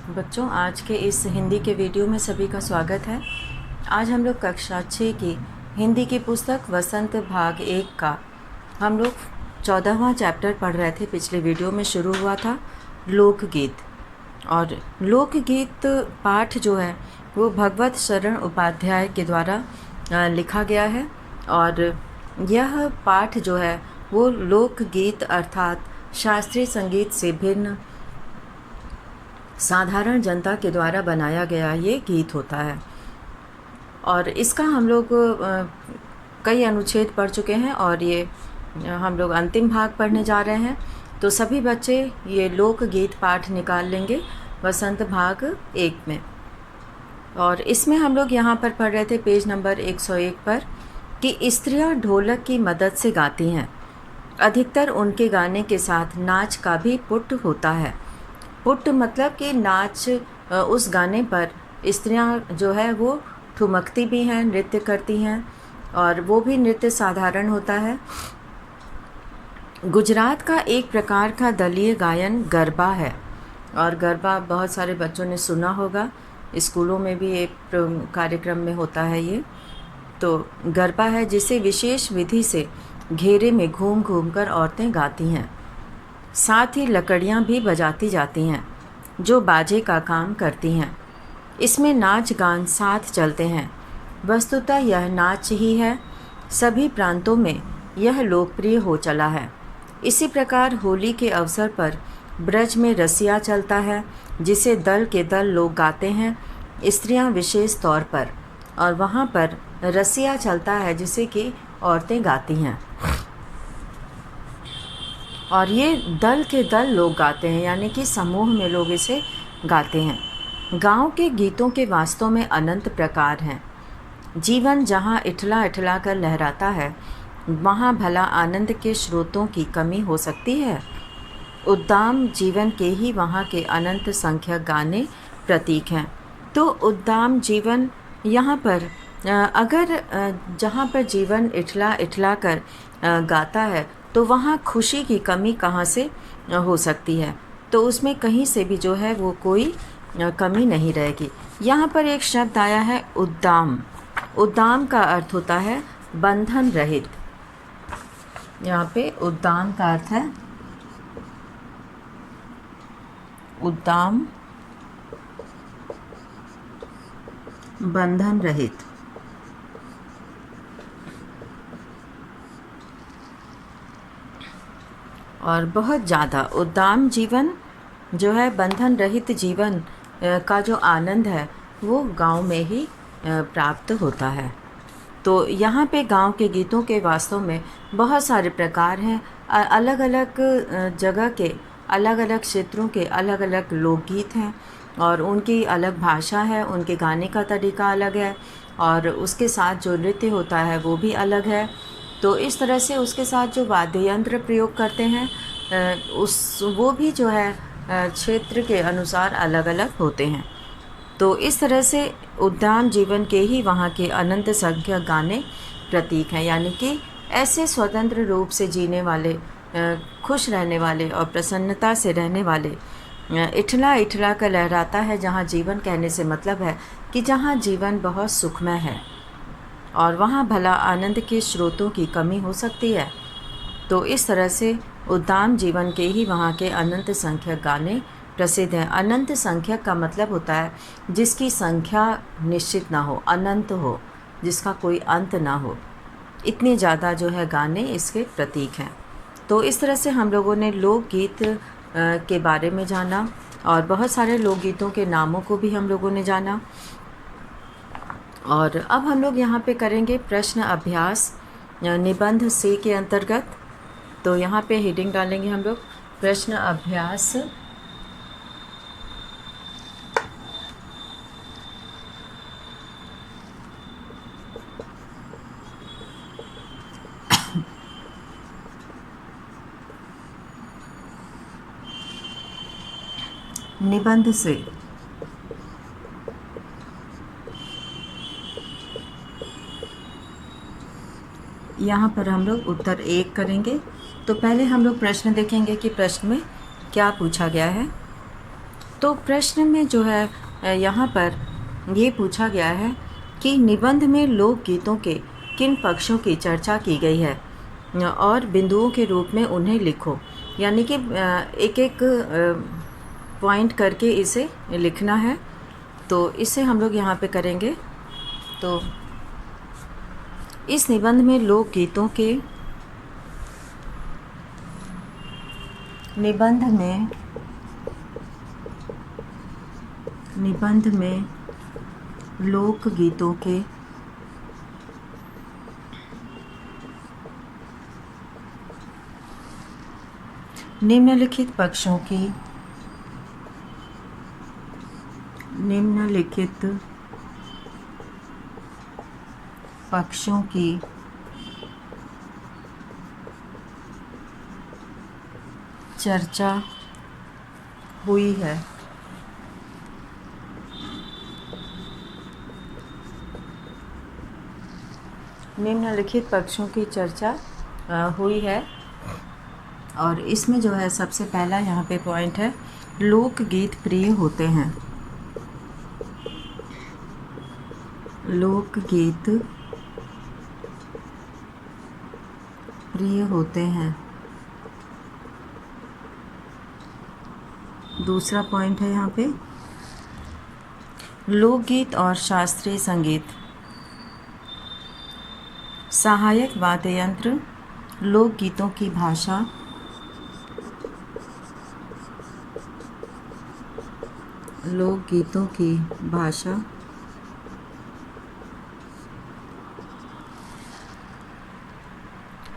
बच्चों, आज के इस हिंदी के वीडियो में सभी का स्वागत है। आज हम लोग कक्षा 6 की हिंदी की पुस्तक वसंत भाग 1 का हम लोग 14वां चैप्टर पढ़ रहे थे। पिछले वीडियो में शुरू हुआ था लोकगीत, और लोकगीत पाठ जो है वो भगवत शरण उपाध्याय के द्वारा लिखा गया है। और यह पाठ जो है वो लोकगीत अर्थात शास्त्रीय संगीत से भिन्न साधारण जनता के द्वारा बनाया गया ये गीत होता है। और इसका हम लोग कई अनुच्छेद पढ़ चुके हैं और ये हम लोग अंतिम भाग पढ़ने जा रहे हैं। तो सभी बच्चे ये लोकगीत पाठ निकाल लेंगे वसंत भाग 1 में। और इसमें हम लोग यहाँ पर पढ़ रहे थे पेज नंबर 101 पर कि स्त्रियाँ ढोलक की मदद से गाती हैं। अधिकतर उनके गाने के साथ नाच का भी पुट होता है। पुट मतलब कि नाच, उस गाने पर स्त्रियां जो है वो ठुमकती भी हैं, नृत्य करती हैं, और वो भी नृत्य साधारण होता है। गुजरात का एक प्रकार का दलीय गायन गरबा है, और गरबा बहुत सारे बच्चों ने सुना होगा, स्कूलों में भी एक कार्यक्रम में होता है ये। तो गरबा है जिसे विशेष विधि से घेरे में घूम घूम कर औरतें गाती हैं। साथ ही लकड़ियाँ भी बजाती जाती हैं जो बाजे का काम करती हैं। इसमें नाच गान साथ चलते हैं। वस्तुतः यह नाच ही है। सभी प्रांतों में यह लोकप्रिय हो चला है। इसी प्रकार होली के अवसर पर ब्रज में रसिया चलता है जिसे दल के दल लोग गाते हैं, स्त्रियां विशेष तौर पर, और वहाँ पर रसिया चलता है जिसे कि औरतें गाती हैं। और ये दल के दल लोग गाते हैं, यानी कि समूह में लोग इसे गाते हैं। गांव के गीतों के वास्तव में अनंत प्रकार हैं। जीवन जहां इठला इठला कर लहराता है वहां भला आनंद के स्रोतों की कमी हो सकती है। उद्दाम जीवन के ही वहां के अनंत संख्यक गाने प्रतीक हैं। तो उद्दाम जीवन यहाँ पर अगर जहाँ पर जीवन इठला इठला कर गाता है तो वहाँ खुशी की कमी कहाँ से हो सकती है। तो उसमें कहीं से भी जो है वो कोई कमी नहीं रहेगी। यहाँ पर एक शब्द आया है उद्दाम। उद्दाम का अर्थ होता है बंधन रहित। यहाँ पे उद्दाम का अर्थ है उद्दाम, बंधन रहित। और बहुत ज़्यादा उद्दाम जीवन जो है, बंधन रहित जीवन का जो आनंद है वो गांव में ही प्राप्त होता है। तो यहाँ पे गांव के गीतों के वास्तव में बहुत सारे प्रकार हैं। अलग अलग जगह के, अलग अलग क्षेत्रों के अलग अलग लोकगीत हैं और उनकी अलग भाषा है, उनके गाने का तरीका अलग है, और उसके साथ जो नृत्य होता है वो भी अलग है। तो इस तरह से उसके साथ जो वाद्य यंत्र प्रयोग करते हैं वो भी जो है क्षेत्र के अनुसार अलग अलग होते हैं। तो इस तरह से उद्दाम जीवन के ही वहाँ के अनंत संख्यक गाने प्रतीक हैं, यानी कि ऐसे स्वतंत्र रूप से जीने वाले, खुश रहने वाले और प्रसन्नता से रहने वाले, इठला इठला कर लहराता है जहाँ जीवन कहने से मतलब है कि जहाँ जीवन बहुत सुखमय है और वहाँ भला आनंद के स्रोतों की कमी हो सकती है। तो इस तरह से उद्दाम जीवन के ही वहाँ के अनंत संख्यक गाने प्रसिद्ध हैं। अनंत संख्यक का मतलब होता है जिसकी संख्या निश्चित ना हो, अनंत हो, जिसका कोई अंत ना हो। इतने ज़्यादा जो है गाने इसके प्रतीक हैं। तो इस तरह से हम लोगों ने लोकगीत के बारे में जाना, और बहुत सारे लोकगीतों के नामों को भी हम लोगों ने जाना। और अब हम लोग यहाँ पे करेंगे प्रश्न अभ्यास निबंध से के अंतर्गत। तो यहाँ पे हेडिंग डालेंगे हम लोग प्रश्न अभ्यास निबंध से। यहाँ पर हम लोग उत्तर 1 करेंगे। तो पहले हम लोग प्रश्न देखेंगे कि प्रश्न में क्या पूछा गया है। तो प्रश्न में जो है यहाँ पर ये पूछा गया है कि निबंध में लोकगीतों के किन पक्षों की चर्चा की गई है और बिंदुओं के रूप में उन्हें लिखो। यानी कि एक एक पॉइंट करके इसे लिखना है। तो इसे हम लोग यहाँ पे करेंगे। तो इस निबंध में लोकगीतों के निबंध में लोकगीतों के निम्नलिखित पक्षों की चर्चा हुई है। निम्नलिखित पक्षों की चर्चा हुई है और इसमें जो है सबसे पहला यहाँ पे पॉइंट है, लोकगीत प्रिय होते हैं। लोकगीत प्रिय होते हैं। दूसरा पॉइंट है यहाँ पे, लोकगीत और शास्त्रीय संगीत, सहायक वाद्य यंत्र, लोकगीतों की भाषा, लोकगीतों की भाषा,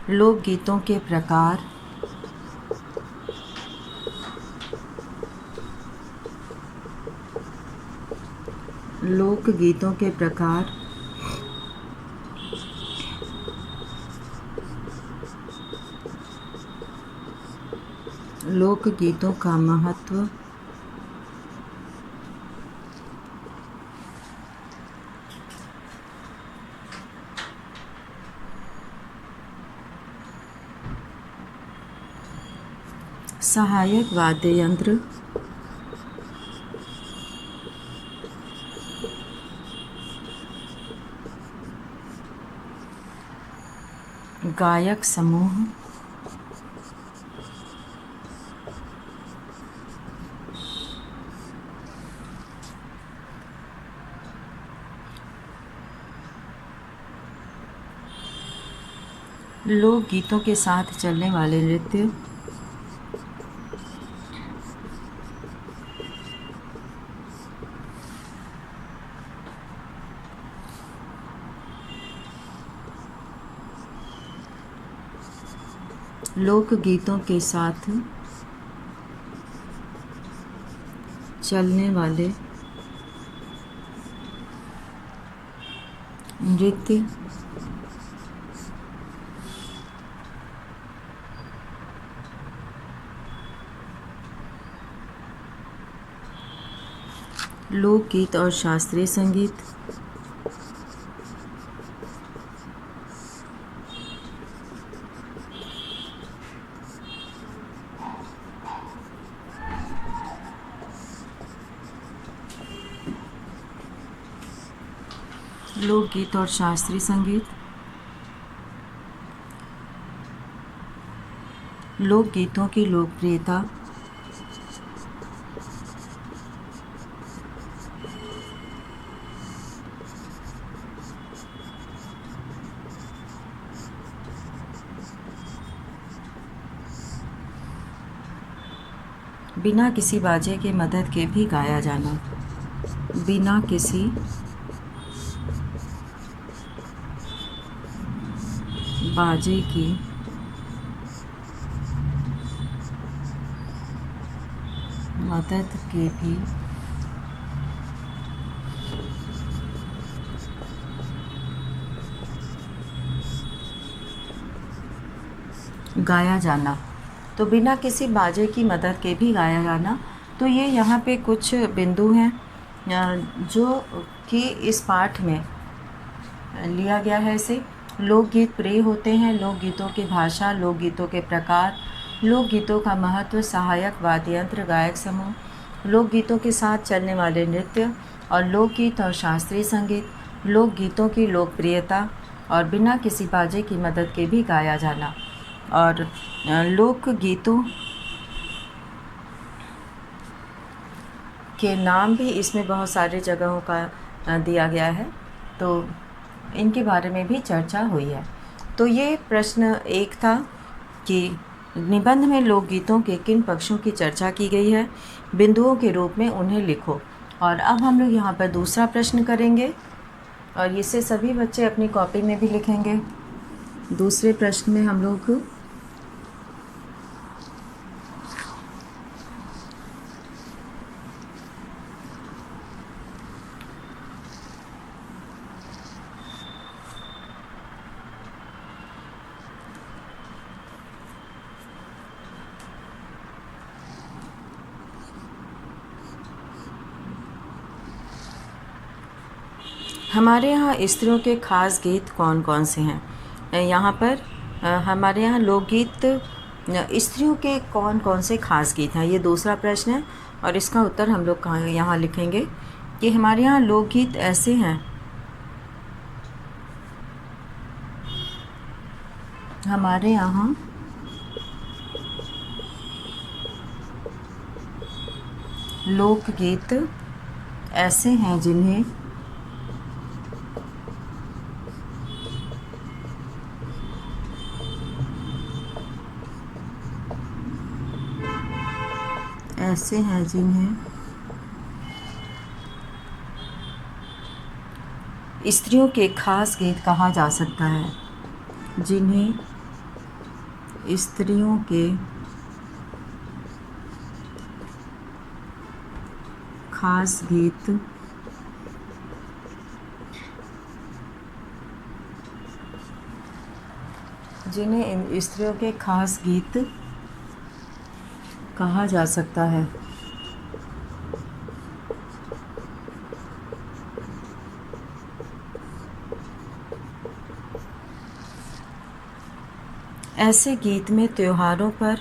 लोकगीतों के प्रकार, लोकगीतों के प्रकार, लोकगीतों का महत्व, सहायक वाद्य यंत्र, गायक समूह, लोकगीतों के साथ चलने वाले नृत्य, लोकगीतों के साथ चलने वाले नृत्य, लोकगीत और शास्त्रीय संगीत, लोकगीत और शास्त्रीय संगीत, लोकगीतों की लोकप्रियता, बिना किसी बाजे के मदद के भी गाया जाना, बिना किसी बाजे की मदद के भी गाया जाना। तो बिना किसी बाजे की मदद के भी गाया जाना। तो ये यहाँ पे कुछ बिंदु हैं जो कि इस पाठ में लिया गया है। इसे लोकगीत प्रिय होते हैं, लोकगीतों की भाषा, लोकगीतों के प्रकार, लोकगीतों का महत्व, सहायक वाद्य यंत्र, गायक समूह, लोकगीतों के साथ चलने वाले नृत्य और लोकगीत और शास्त्रीय संगीत, लोकगीतों की लोकप्रियता और बिना किसी बाजे की मदद के भी गाया जाना। और लोकगीतों के नाम भी इसमें बहुत सारे जगहों का दिया गया है, तो इनके बारे में भी चर्चा हुई है। तो ये प्रश्न एक था कि निबंध में लोकगीतों के किन पक्षों की चर्चा की गई है, बिंदुओं के रूप में उन्हें लिखो। और अब हम लोग यहाँ पर दूसरा प्रश्न करेंगे और इसे सभी बच्चे अपनी कॉपी में भी लिखेंगे। दूसरे प्रश्न में हम लोग हमारे यहाँ स्त्रियों के खास गीत कौन कौन से हैं। यहाँ पर हमारे यहाँ लोकगीत स्त्रियों के कौन कौन से खास गीत हैं, ये दूसरा प्रश्न है। और इसका उत्तर हम लोग यहाँ लिखेंगे कि हमारे यहाँ लोकगीत ऐसे हैं। हमारे यहाँ लोकगीत ऐसे हैं जिन्हें स्त्रियों के खास गीत कहा जा सकता है, जिन्हें स्त्रियों के खास गीत कहा जा सकता है। ऐसे गीत में त्योहारों पर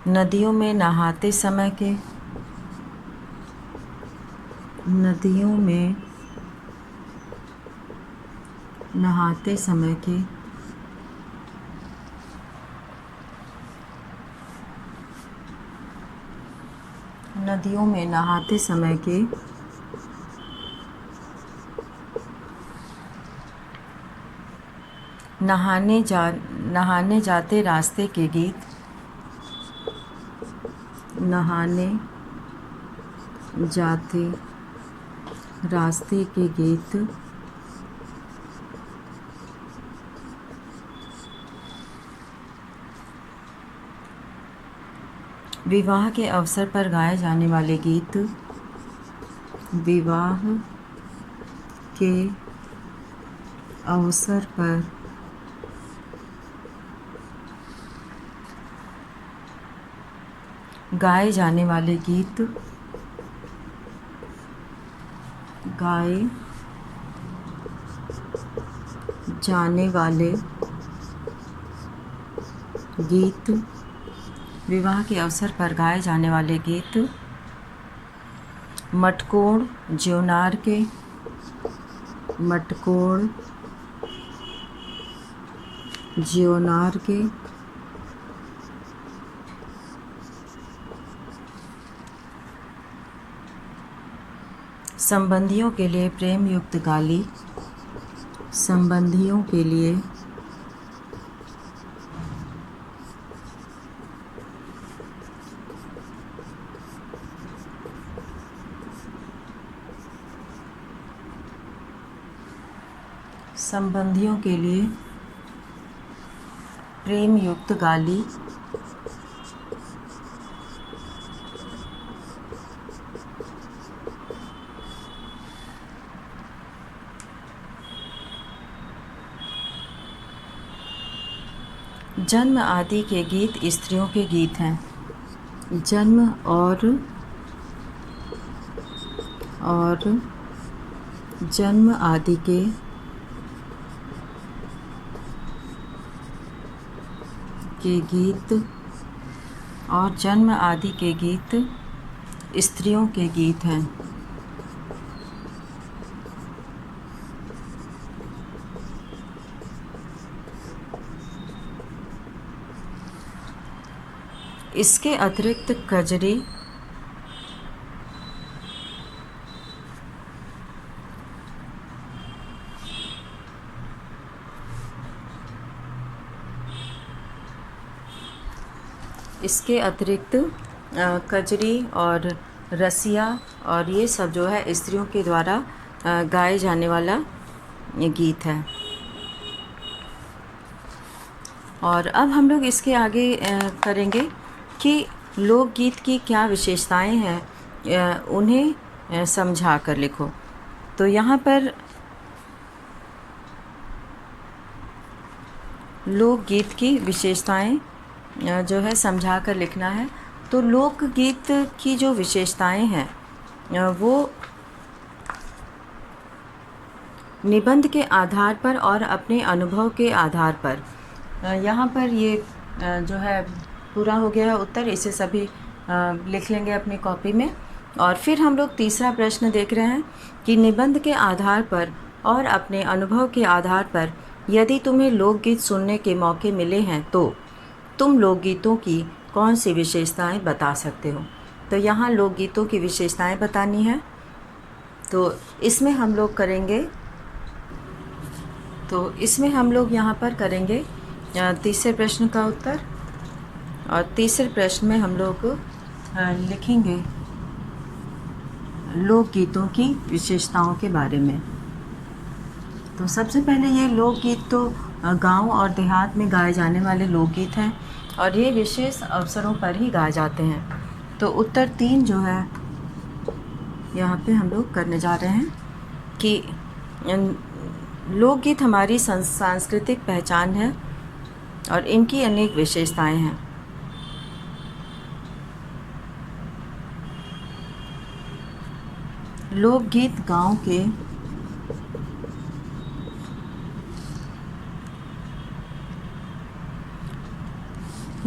नदियों में नहाते समय के नहाने जाते रास्ते के गीत, विवाह के अवसर पर गाए जाने वाले गीत, गाए जाने वाले गीत विवाह के अवसर पर गाए जाने वाले गीत मटकोड़ ज्योनार के संबंधियों के लिए प्रेम युक्त गाली, संबंधियों के लिए प्रेम युक्त गाली, जन्म आदि के गीत स्त्रियों के गीत हैं। जन्म और जन्म आदि के गीत और जन्म आदि के गीत स्त्रियों के गीत हैं। इसके अतिरिक्त कजरी कजरी और रसिया और ये सब जो है स्त्रियों के द्वारा गाए जाने वाला ये गीत है। और अब हम लोग इसके आगे करेंगे कि लोकगीत की क्या विशेषताएं हैं, उन्हें समझा कर लिखो। तो यहाँ पर लोकगीत की विशेषताएं जो है समझा कर लिखना है। तो लोकगीत की जो विशेषताएं हैं वो निबंध के आधार पर और अपने अनुभव के आधार पर, यहाँ पर ये जो है पूरा हो गया है उत्तर, इसे सभी लिख लेंगे अपनी कॉपी में। और फिर हम लोग तीसरा प्रश्न देख रहे हैं कि निबंध के आधार पर और अपने अनुभव के आधार पर यदि तुम्हें लोकगीत सुनने के मौके मिले हैं तो तुम लोकगीतों की कौन सी विशेषताएं बता सकते हो। तो यहाँ लोकगीतों की विशेषताएं बतानी है। तो इसमें हम लोग यहाँ पर करेंगे तीसरे प्रश्न का उत्तर। और तीसरे प्रश्न में हम लोग लिखेंगे लोकगीतों की विशेषताओं के बारे में। तो सबसे पहले ये लोकगीत तो गांव और देहात में गाए जाने वाले लोकगीत हैं और ये विशेष अवसरों पर ही गाए जाते हैं। तो उत्तर 3 जो है यहाँ पे हम लोग करने जा रहे हैं कि लोकगीत हमारी सांस्कृतिक पहचान है और इनकी अनेक विशेषताएं हैं। लोकगीत गांव के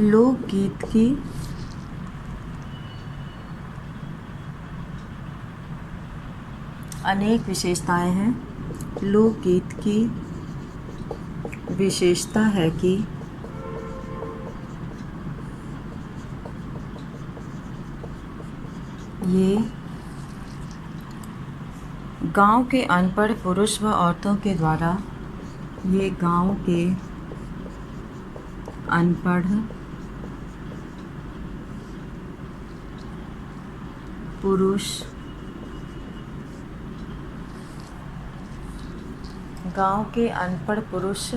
लोकगीत की अनेक विशेषताएं हैं। लोकगीत की विशेषता है कि ये गांव के अनपढ़ पुरुष व औरतों के द्वारा, ये गांव के अनपढ़ पुरुष, गांव के अनपढ़ पुरुष,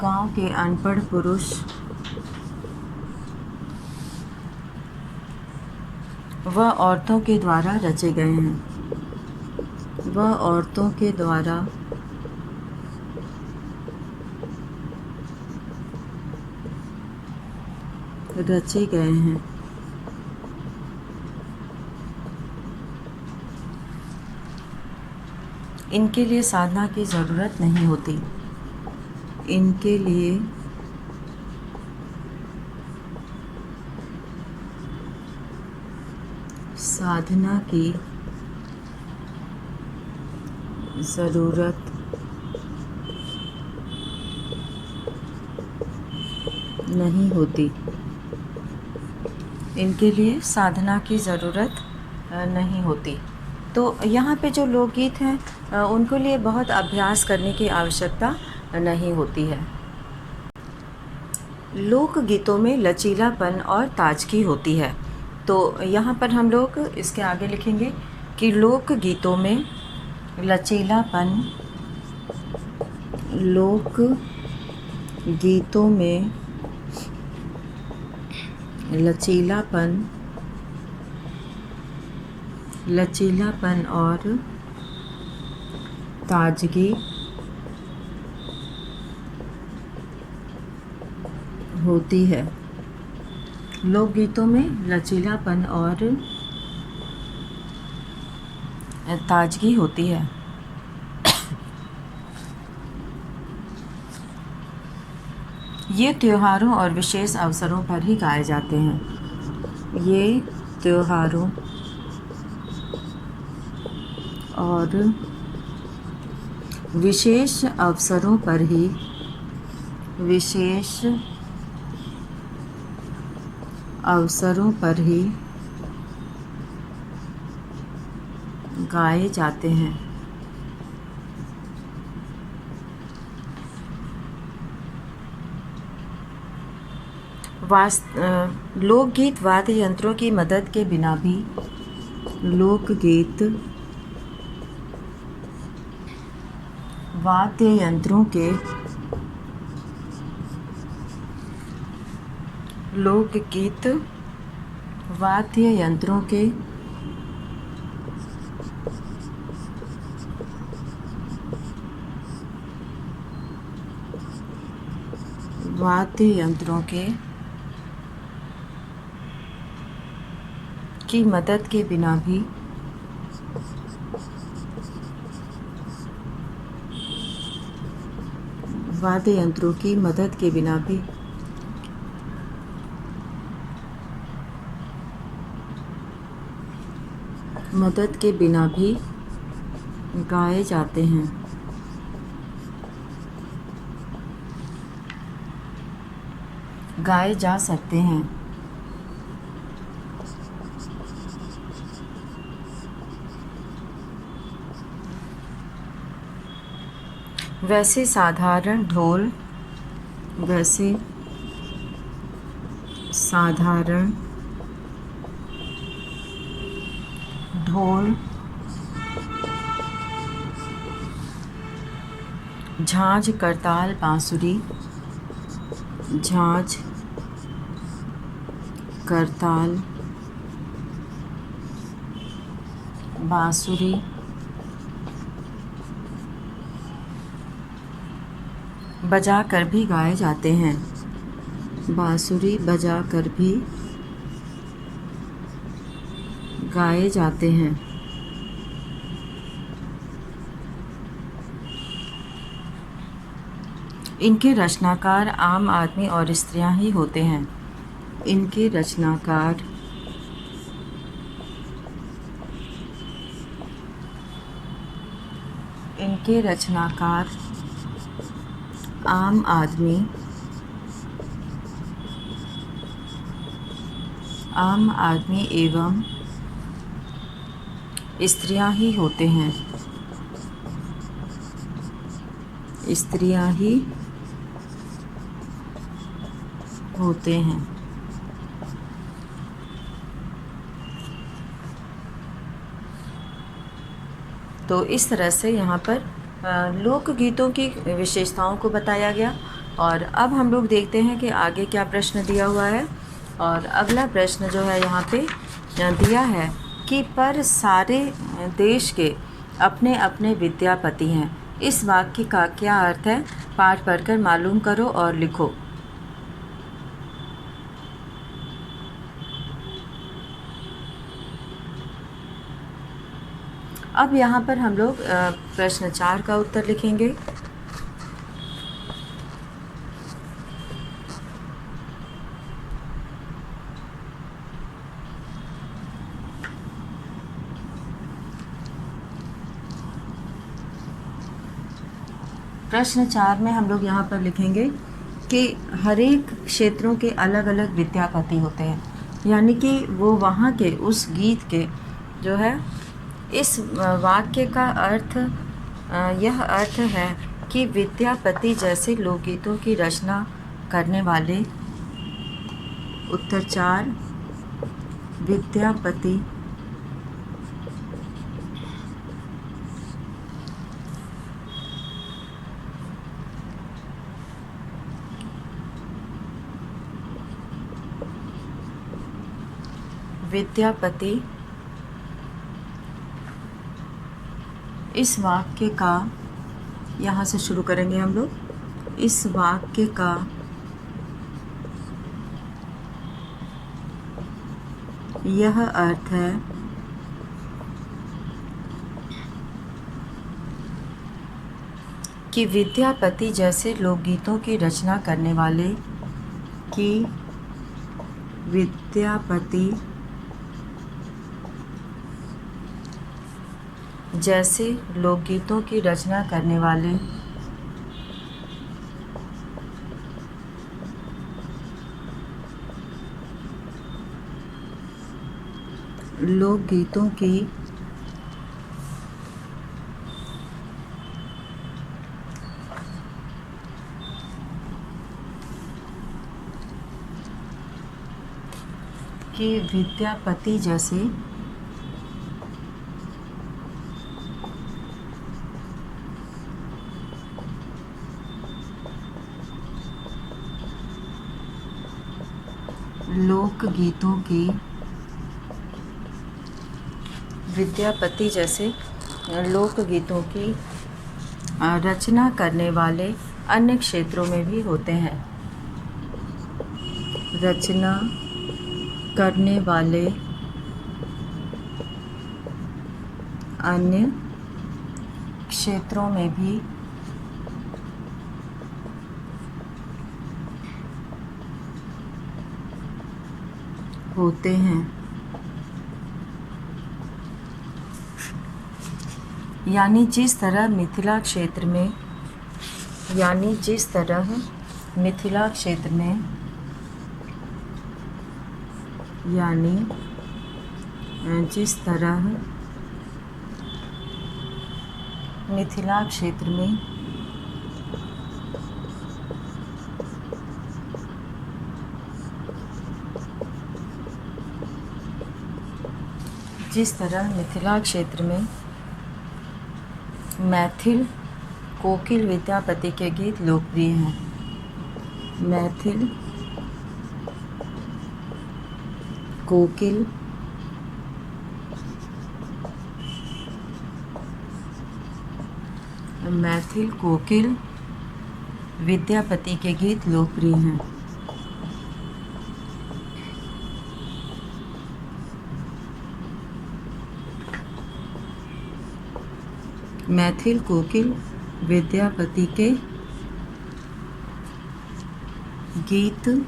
गांव के अनपढ़ पुरुष व औरतों के द्वारा रचे गए हैं। वह औरतों के द्वारा रचे गए हैं। इनके लिए साधना की ज़रूरत नहीं होती। इनके लिए साधना की ज़रूरत नहीं होती। इनके लिए साधना की ज़रूरत नहीं होती। तो यहाँ पे जो लोकगीत हैं उनके लिए बहुत अभ्यास करने की आवश्यकता नहीं होती है। लोकगीतों में लचीलापन और ताजगी होती है। तो यहाँ पर हम लोग इसके आगे लिखेंगे कि लोकगीतों में लचीलापन, लोकगीतों में लचीलापन और ताजगी होती है। लोकगीतों में लचीलापन और ताजगी होती है। ये त्योहारों और विशेष अवसरों पर ही गाए जाते हैं। ये त्योहारों और विशेष अवसरों पर ही गाए जाते हैं। लोकगीत वाद्य यंत्रों की मदद के बिना भी लोकगीत वाद्य यंत्रों के की मदद के बिना भी वाद्य यंत्रों की मदद के बिना भी गाए जाते हैं। गाए जा सकते हैं। वैसे साधारण ढोल झांझ करताल बांसुरी बजा कर भी गाए जाते हैं। बांसुरी बजा कर भी गाए जाते हैं। इनके रचनाकार आम आदमी और स्त्रियां ही होते हैं। इनके रचनाकार आम आदमी एवं स्त्रियां ही होते हैं। तो इस तरह से यहाँ पर लोकगीतों की विशेषताओं को बताया गया। और अब हम लोग देखते हैं कि आगे क्या प्रश्न दिया हुआ है। और अगला प्रश्न जो है यहाँ पे दिया है कि पर सारे देश के अपने अपने विद्यापति हैं। इस वाक्य का क्या अर्थ है? पाठ पढ़कर मालूम करो और लिखो। अब यहाँ पर हम लोग प्रश्न 4 का उत्तर लिखेंगे। प्रश्न 4 में हम लोग यहाँ पर लिखेंगे कि हर एक क्षेत्रों के अलग अलग विद्यापति होते हैं। यानी कि वो वहाँ के उस गीत के जो है, इस वाक्य का अर्थ यह अर्थ है कि विद्यापति जैसे लोकगीतों की रचना करने वाले। उत्तर 4 विद्यापति इस वाक्य का, यहाँ से शुरू करेंगे हम लोग, इस वाक्य का यह अर्थ है कि विद्यापति जैसे लोकगीतों की रचना करने वाले लोकगीतों की विद्यापति जैसे लोकगीतों की रचना करने वाले अन्य क्षेत्रों में भी होते हैं। रचना करने वाले अन्य क्षेत्रों में भी होते हैं। यानी जिस तरह मिथिला क्षेत्र में मैथिल कोकिल विद्यापति के गीत लोकप्रिय हैं। मैथिल कोकिल विद्यापति के गीत लोकप्रिय हैं। मैथिल कोकिल विद्यापति के गीत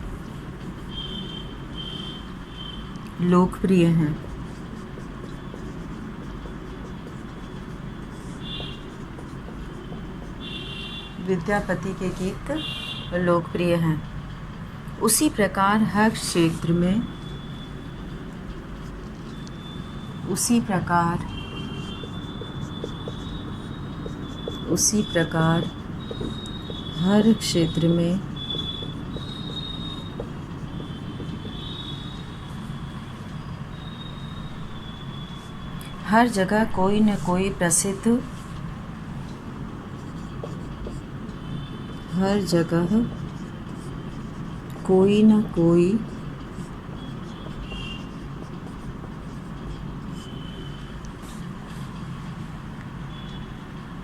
लोकप्रिय हैं। विद्यापति के गीत लोकप्रिय हैं। उसी प्रकार हर क्षेत्र में हर क्षेत्र में हर जगह कोई न कोई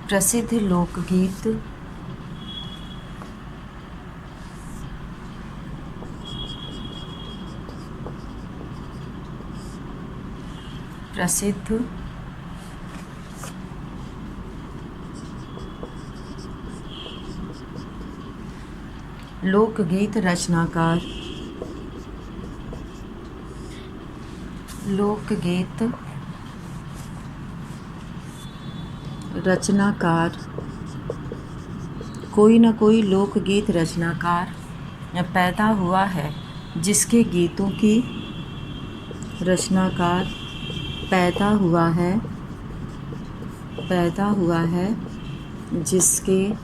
प्रसिद्ध लोकगीत रचनाकार कोई न कोई लोकगीत रचनाकार पैदा हुआ है, जिसके गीतों की रचनाकार पैदा हुआ है जिसके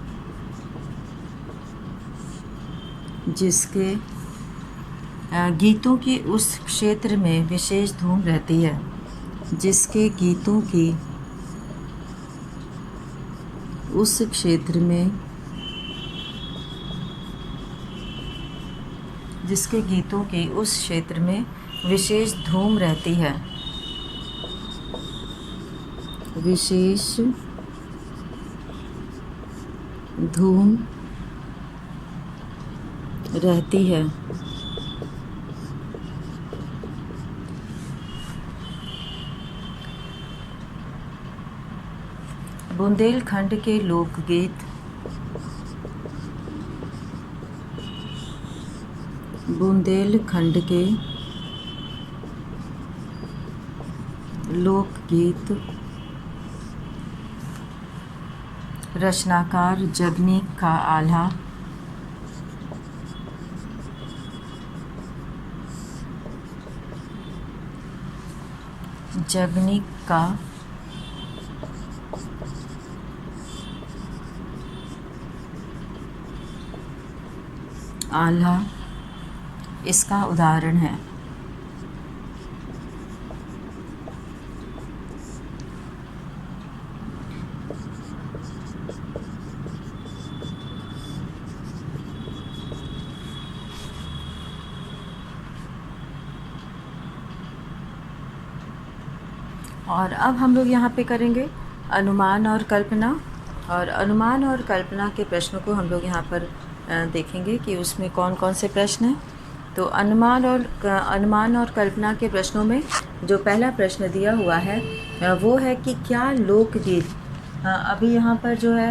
गीतों की उस क्षेत्र में विशेष धूम रहती है। जिसके गीतों की उस क्षेत्र में विशेष धूम रहती है। विशेष धूम रहती है। बुंदेलखंड के लोकगीत बुंदेलखंड के लोकगीत रचनाकार जगनीक का आल्हा। जगनीक का आल्हा इसका उदाहरण है। और अब हम लोग यहाँ पे करेंगे अनुमान और कल्पना। और अनुमान और कल्पना के प्रश्नों को हम लोग यहाँ पर देखेंगे कि उसमें कौन कौन से प्रश्न हैं। तो अनुमान और कल्पना के प्रश्नों में जो पहला प्रश्न दिया हुआ है वो है कि क्या लोकगीत, अभी यहाँ पर जो है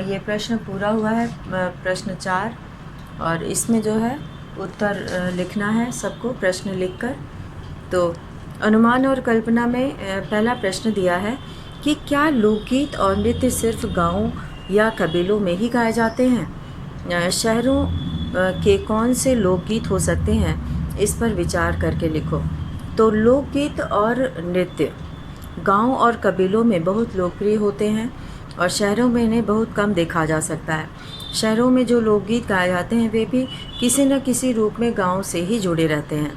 ये प्रश्न पूरा हुआ है, प्रश्न 4, और इसमें जो है उत्तर लिखना है सबको प्रश्न लिखकर। तो अनुमान और कल्पना में पहला प्रश्न दिया है कि क्या लोकगीत और नृत्य सिर्फ गाँव या कबीलों में ही गाए जाते हैं? शहरों के कौन से लोकगीत हो सकते हैं, इस पर विचार करके लिखो। तो लोकगीत और नृत्य गांव और कबीलों में बहुत लोकप्रिय होते हैं और शहरों में इन्हें बहुत कम देखा जा सकता है। शहरों में जो लोकगीत गाए जाते हैं वे भी किसी न किसी रूप में गांव से ही जुड़े रहते हैं।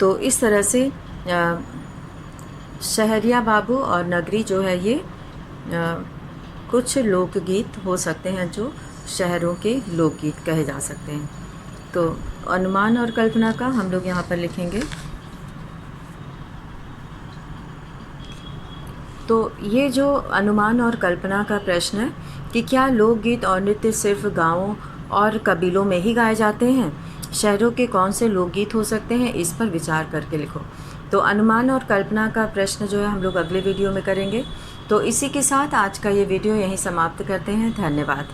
तो इस तरह से शहरिया बाबू और नगरी जो है ये कुछ लोकगीत हो सकते हैं जो शहरों के लोकगीत कहे जा सकते हैं। तो अनुमान और कल्पना का हम लोग यहाँ पर लिखेंगे। तो ये जो अनुमान और कल्पना का प्रश्न है कि क्या लोकगीत और नृत्य सिर्फ गाँवों और कबीलों में ही गाए जाते हैं, शहरों के कौन से लोकगीत हो सकते हैं, इस पर विचार करके लिखो। तो अनुमान और कल्पना का प्रश्न जो है हम लोग अगले वीडियो में करेंगे। तो इसी के साथ आज का ये वीडियो यहीं समाप्त करते हैं। धन्यवाद।